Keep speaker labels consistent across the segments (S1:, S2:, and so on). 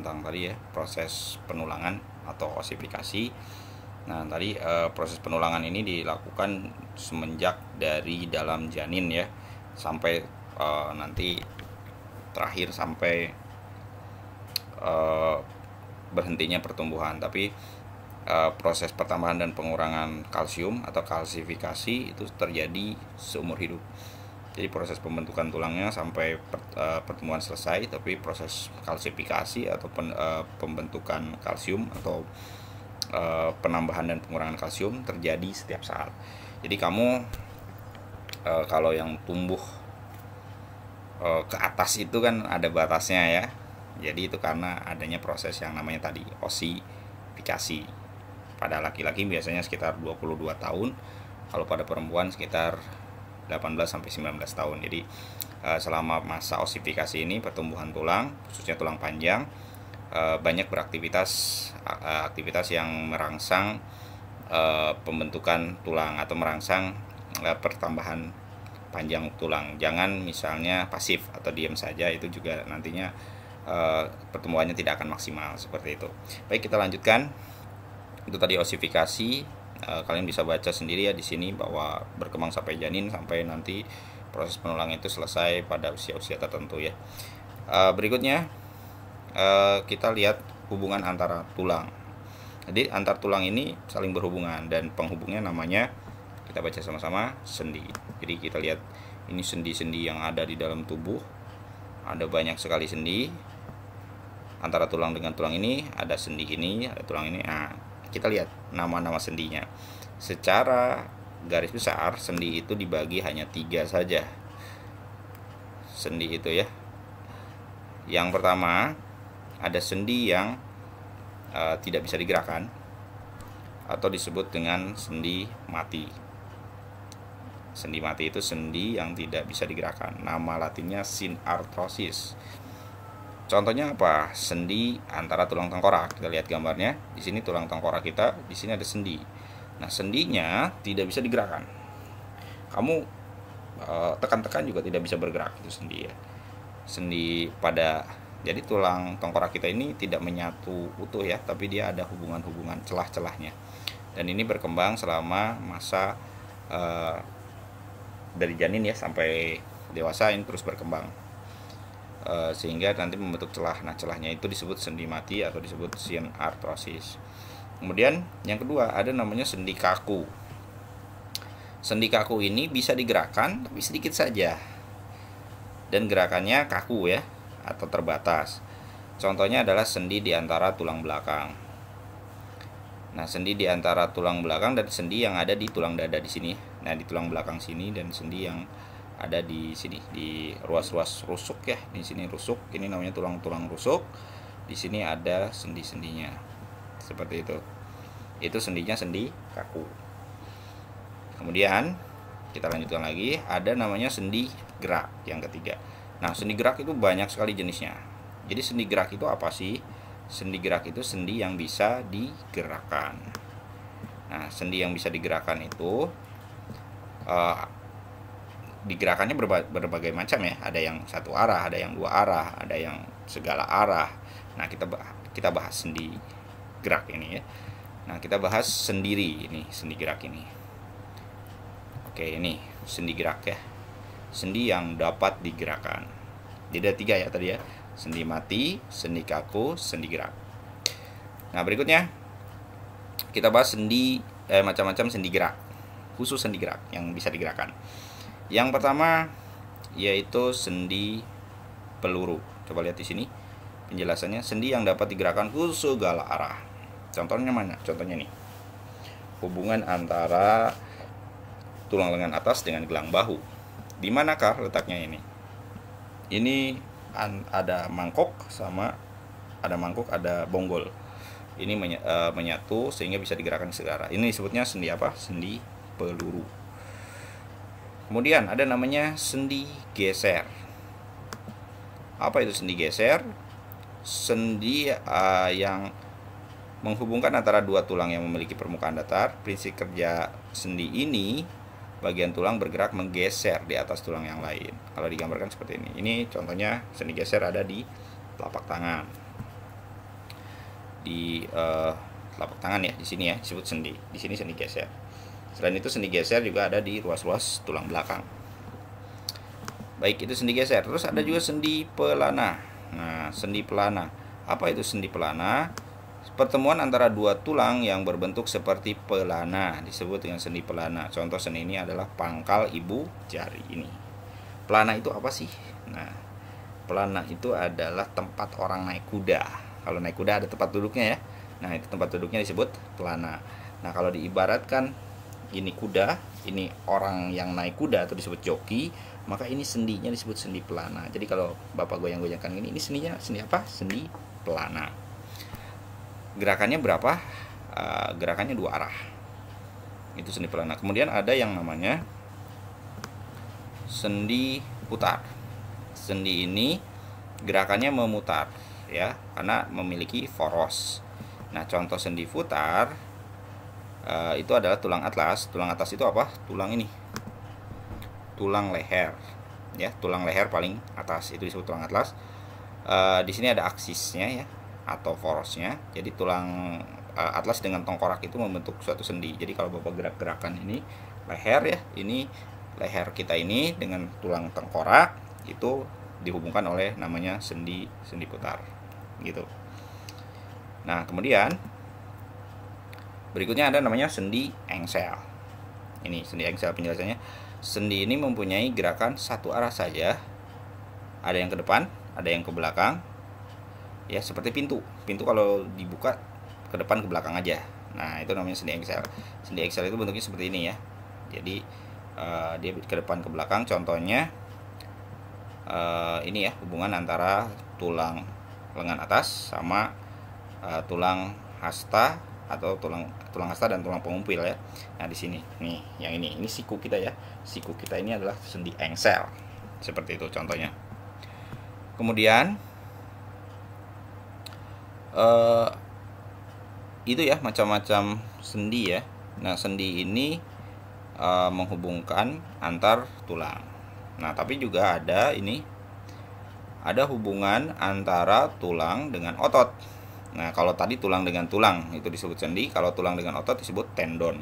S1: tentang tadi ya, proses penulangan atau osifikasi. Nah, tadi proses penulangan ini dilakukan semenjak dari dalam janin ya, sampai nanti terakhir sampai berhentinya pertumbuhan. Tapi proses pertambahan dan pengurangan kalsium atau kalsifikasi itu terjadi seumur hidup. Jadi proses pembentukan tulangnya sampai pertumbuhan selesai, tapi proses kalsifikasi atau pembentukan kalsium atau penambahan dan pengurangan kalsium terjadi setiap saat. Jadi kamu kalau yang tumbuh ke atas itu kan ada batasnya ya. Jadi itu karena adanya proses yang namanya tadi osifikasi. Pada laki-laki biasanya sekitar 22 tahun, kalau pada perempuan sekitar 18-19 tahun. Jadi selama masa osifikasi ini pertumbuhan tulang, khususnya tulang panjang, banyak aktivitas yang merangsang pembentukan tulang atau merangsang pertambahan panjang tulang. Jangan misalnya pasif atau diam saja, itu juga nantinya pertumbuhannya tidak akan maksimal seperti itu. Baik, kita lanjutkan. Itu tadi osifikasi. Kalian bisa baca sendiri ya di sini bahwa berkembang sampai janin sampai nanti proses penulangan itu selesai pada usia-usia tertentu ya. Berikutnya kita lihat hubungan antara tulang. Jadi antar tulang ini saling berhubungan dan penghubungnya namanya, kita baca sama-sama, sendi. Jadi kita lihat ini sendi-sendi yang ada di dalam tubuh. Ada banyak sekali sendi antara tulang dengan tulang ini, ada sendi ini, ada tulang ini. Nah, kita lihat nama-nama sendinya. Secara garis besar sendi itu dibagi hanya 3 saja. Sendi itu ya. Yang pertama ada sendi yang tidak bisa digerakkan atau disebut dengan sendi mati. Sendi mati itu sendi yang tidak bisa digerakkan. Nama latinnya synarthrosis. Contohnya apa? Sendi antara tulang tengkorak. Kita lihat gambarnya. Di sini tulang tengkorak kita, di sini ada sendi. Nah, sendinya tidak bisa digerakkan. Kamu tekan-tekan juga tidak bisa bergerak, itu sendi ya. Jadi tulang tengkorak kita ini tidak menyatu utuh ya, tapi dia ada hubungan-hubungan celah-celahnya. Dan ini berkembang selama masa dari janin ya sampai dewasa, ini terus berkembang. Sehingga nanti membentuk celah. Nah, celahnya itu disebut sendi mati atau disebut synarthrosis. Kemudian yang kedua ada namanya sendi kaku. Sendi kaku ini bisa digerakkan tapi sedikit saja, dan gerakannya kaku ya atau terbatas. Contohnya adalah sendi di antara tulang belakang. Nah, sendi di antara tulang belakang dan sendi yang ada di tulang dada di sini. Nah, di tulang belakang sini, dan sendi yang ada di sini di ruas-ruas rusuk ya. Di sini rusuk, ini namanya tulang-tulang rusuk. Di sini ada sendi-sendinya. Seperti itu. Itu sendinya sendi kaku. Kemudian kita lanjutkan lagi, ada namanya sendi gerak yang ketiga. Nah, sendi gerak itu banyak sekali jenisnya. Jadi sendi gerak itu apa sih? Sendi gerak itu sendi yang bisa digerakkan. Nah, sendi yang bisa digerakkan itu digerakannya berbagai macam ya. Ada yang satu arah, ada yang 2 arah, ada yang segala arah. Nah, kita bahas sendi gerak ini ya. Nah, kita bahas sendiri ini sendi gerak ini. Oke, ini sendi gerak ya. Sendi yang dapat digerakkan. Jadi ada 3 ya tadi ya. Sendi mati, sendi kaku, sendi gerak. Nah, berikutnya kita bahas macam-macam sendi gerak. Khusus sendi gerak yang bisa digerakkan. Yang pertama yaitu sendi peluru. Coba lihat di sini penjelasannya, sendi yang dapat digerakkan ke segala arah. Contohnya mana? Contohnya nih. Hubungan antara tulang lengan atas dengan gelang bahu. Di manakah letaknya ini? Ini ada mangkok ada bonggol. Ini menyatu sehingga bisa digerakkan segala arah. Ini disebutnya sendi apa? Sendi peluru. Kemudian ada namanya sendi geser. Apa itu sendi geser? Sendi yang menghubungkan antara 2 tulang yang memiliki permukaan datar. Prinsip kerja sendi ini, bagian tulang bergerak menggeser di atas tulang yang lain. Kalau digambarkan seperti ini. Ini contohnya sendi geser ada di telapak tangan. di telapak tangan ya, di sini ya disebut sendi. Di sini sendi geser. Selain itu sendi geser juga ada di ruas-ruas tulang belakang. Baik, itu sendi geser. Terus ada juga sendi pelana. Nah, sendi pelana. Apa itu sendi pelana? Pertemuan antara dua tulang yang berbentuk seperti pelana disebut dengan sendi pelana. Contoh sendi ini adalah pangkal ibu jari ini. Pelana itu apa sih? Nah, pelana itu adalah tempat orang naik kuda. Kalau naik kuda ada tempat duduknya ya. Nah, itu tempat duduknya disebut pelana. Nah, kalau diibaratkan ini kuda, ini orang yang naik kuda atau disebut joki, maka ini sendinya disebut sendi pelana. Jadi kalau Bapak goyang-goyangkan ini sendinya sendi apa? Sendi pelana. Gerakannya berapa? Gerakannya 2 arah. Itu sendi pelana. Kemudian ada yang namanya sendi putar. Sendi ini gerakannya memutar ya, karena memiliki foros. Nah, contoh sendi putar itu adalah tulang atlas. Tulang atas itu apa? Tulang ini. Tulang leher. Ya, tulang leher paling atas itu disebut tulang atlas. Di sini ada aksisnya ya, atau forosnya. Jadi tulang atlas dengan tengkorak itu membentuk suatu sendi. Jadi kalau Bapak gerak-gerakan ini leher ya, ini leher kita ini dengan tulang tengkorak itu dihubungkan oleh namanya sendi putar gitu. Nah, kemudian berikutnya ada namanya sendi engsel. Ini sendi engsel penjelasannya. Sendi ini mempunyai gerakan satu arah saja. Ada yang ke depan, ada yang ke belakang. Ya, seperti pintu. Pintu kalau dibuka ke depan ke belakang aja. Nah, itu namanya sendi engsel. Sendi engsel itu bentuknya seperti ini ya. Jadi dia ke depan ke belakang. Contohnya ini ya, hubungan antara tulang lengan atas sama tulang hasta atau tulang hasta dan tulang pengumpil ya. Nah, di sini nih, yang ini siku kita ya. Siku kita ini adalah sendi engsel. Seperti itu contohnya. Kemudian itu ya macam-macam sendi ya. Nah, sendi ini menghubungkan antar tulang. Nah, tapi juga ada hubungan antara tulang dengan otot. Nah, kalau tadi tulang dengan tulang itu disebut sendi, kalau tulang dengan otot disebut tendon.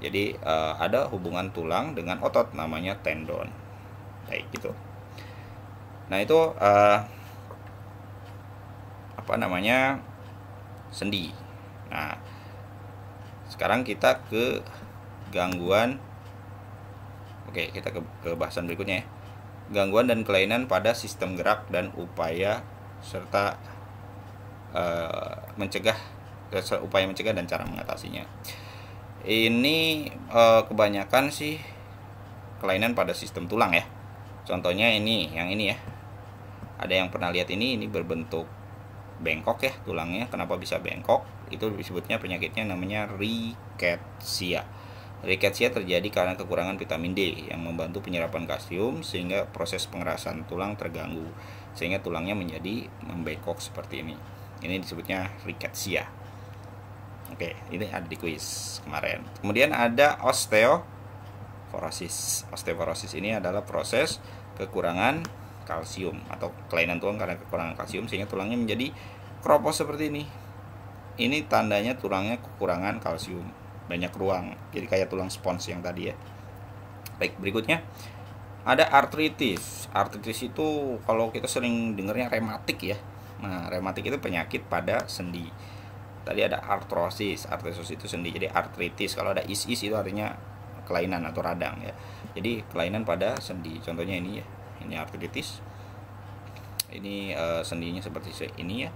S1: Jadi ada hubungan tulang dengan otot namanya tendon. Kayak gitu. Nah, itu apa namanya? Sendi. Nah, sekarang kita ke gangguan. Oke, kita ke bahasan berikutnya ya. Gangguan dan kelainan pada sistem gerak dan upaya serta mencegah dan cara mengatasinya. Ini kebanyakan sih kelainan pada sistem tulang ya. Contohnya yang ini ya. Ada yang pernah lihat ini berbentuk bengkok ya tulangnya. Kenapa bisa bengkok? Itu disebutnya penyakitnya namanya rickettsia. Rickettsia terjadi karena kekurangan vitamin D yang membantu penyerapan kalsium sehingga proses pengerasan tulang terganggu sehingga tulangnya menjadi membengkok seperti ini. Ini disebutnya rickettsia. Oke, ini ada di kuis kemarin. Kemudian ada osteoporosis. Osteoporosis ini adalah proses kekurangan kalsium atau kelainan tulang karena kekurangan kalsium sehingga tulangnya menjadi keropos seperti ini. Ini tandanya tulangnya kekurangan kalsium, banyak ruang, jadi kayak tulang spons yang tadi ya. Baik, berikutnya ada artritis. Artritis itu kalau kita sering dengarnya rematik ya. Nah, rematik itu penyakit pada sendi. Tadi ada artrosis. Artrosis itu sendi. Jadi artritis kalau ada is itu artinya kelainan atau radang ya. Jadi kelainan pada sendi. Contohnya ini ya. Ini artritis. Ini sendinya seperti ini ya.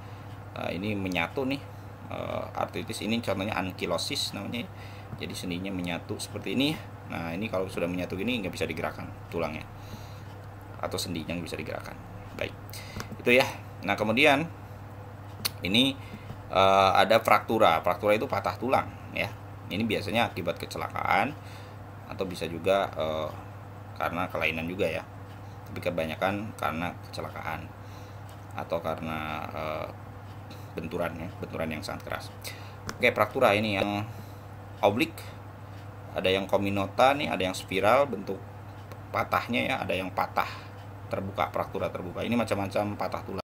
S1: Ini menyatu nih. Artritis ini contohnya ankilosis namanya. Jadi sendinya menyatu seperti ini. Nah, ini kalau sudah menyatu gini nggak bisa digerakkan tulangnya atau sendinya nggak bisa digerakkan. Baik, itu ya. Nah, kemudian ini ada fraktura. Fraktura itu patah tulang ya. Ini biasanya akibat kecelakaan atau bisa juga karena kelainan juga ya. Tapi kebanyakan karena kecelakaan atau karena benturan yang sangat keras. Oke, fraktura ini yang oblik, ada yang kominota nih, ada yang spiral bentuk patahnya ya, ada yang patah terbuka, fraktura terbuka. Ini macam-macam patah tulang.